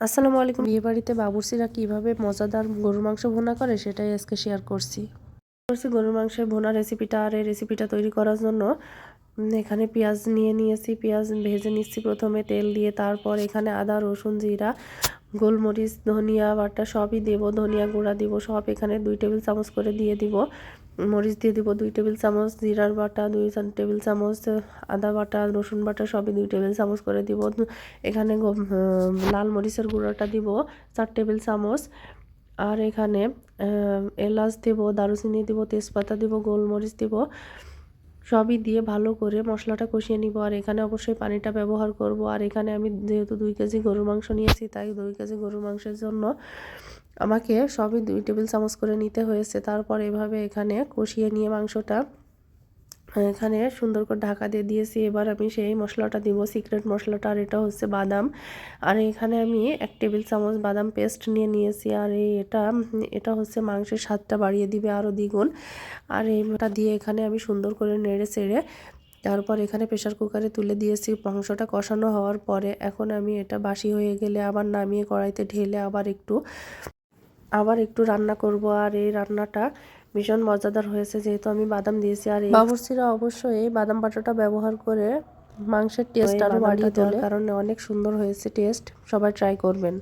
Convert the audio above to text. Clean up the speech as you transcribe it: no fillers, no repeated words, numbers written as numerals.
আসসালামু আলাইকুম। বিয়েবাড়িতে বাবুর্চিরা কিভাবে মজাদার গরুর মাংস ভুনা করে সেটাই আজকে শেয়ার করছি। গরুর মাংসের ভুনা রেসিপিটা, আর এই রেসিপিটা তৈরি করার জন্য এখানে পেঁয়াজ নিয়েছি। পেঁয়াজ ভেজে নিচ্ছি প্রথমে তেল দিয়ে। তারপর এখানে আদা, রসুন, জিরা, গোলমরিচ, ধনিয়া বাটা সবই দেব, ধনিয়া গুঁড়া দিব সব। এখানে 2 টেবিল চামচ করে দিয়ে দিব। মরিচ দিয়ে দিব 2 টেবিল চামচ, জিরার বাটা 2 টেবিল চামচ, আদা বাটা, রসুন বাটা সবই 2 টেবিল চামচ করে দিব। এখানে লাল মরিচের গুঁড়োটা দিব 4 টেবিল চামচ। আর এখানে এলাচ দিব, দারুচিনি দিব, তেজপাতা দিব, গোলমরিচ দিব, সবই দিয়ে ভালো করে মশলাটা কষিয়ে নিব। আর এখানে অবশ্যই পানিটা ব্যবহার করব। আর এখানে আমি যেহেতু 2 কেজি গরুর মাংস নিয়েছি, তাই 2 কেজি গরুর মাংসের জন্য আমাকে সবই 2 টেবিল চামচ করে নিতে হয়েছে। তারপর এভাবে এখানে কষিয়ে নিয়ে মাংসটা এখানে সুন্দর করে ঢাকা দিয়ে দিয়েছি। এবার আমি সেই মশলাটা দিব, সিক্রেট মশলাটা। আর এটা হচ্ছে বাদাম। আর এখানে আমি 1 টেবিল চামচ বাদাম পেস্ট নিয়েছি। আর এটা হচ্ছে মাংসের স্বাদটা বাড়িয়ে দিবে আরও দ্বিগুণ। আর এটা দিয়ে এখানে আমি সুন্দর করে নেড়ে চেড়ে তারপর এখানে প্রেসার কুকারে তুলে দিয়েছি। মাংসটা কষানো হওয়ার পরে এখন আমি এটা বাসি হয়ে গেলে আবার নামিয়ে কড়াইতে ঢেলে আবার একটু রান্না করব। আর এই রান্নাটা ভীষণ মজাদার হয়েছে যেহেতু আমি বাদাম দিয়েছি। আর এই বাবুর্চিরা অবশ্যই এই বাদাম বাটাটা ব্যবহার করে মাংসের টেস্ট আরও বাড়িয়ে তোলার কারণে অনেক সুন্দর হয়েছে টেস্ট। সবাই ট্রাই করবেন।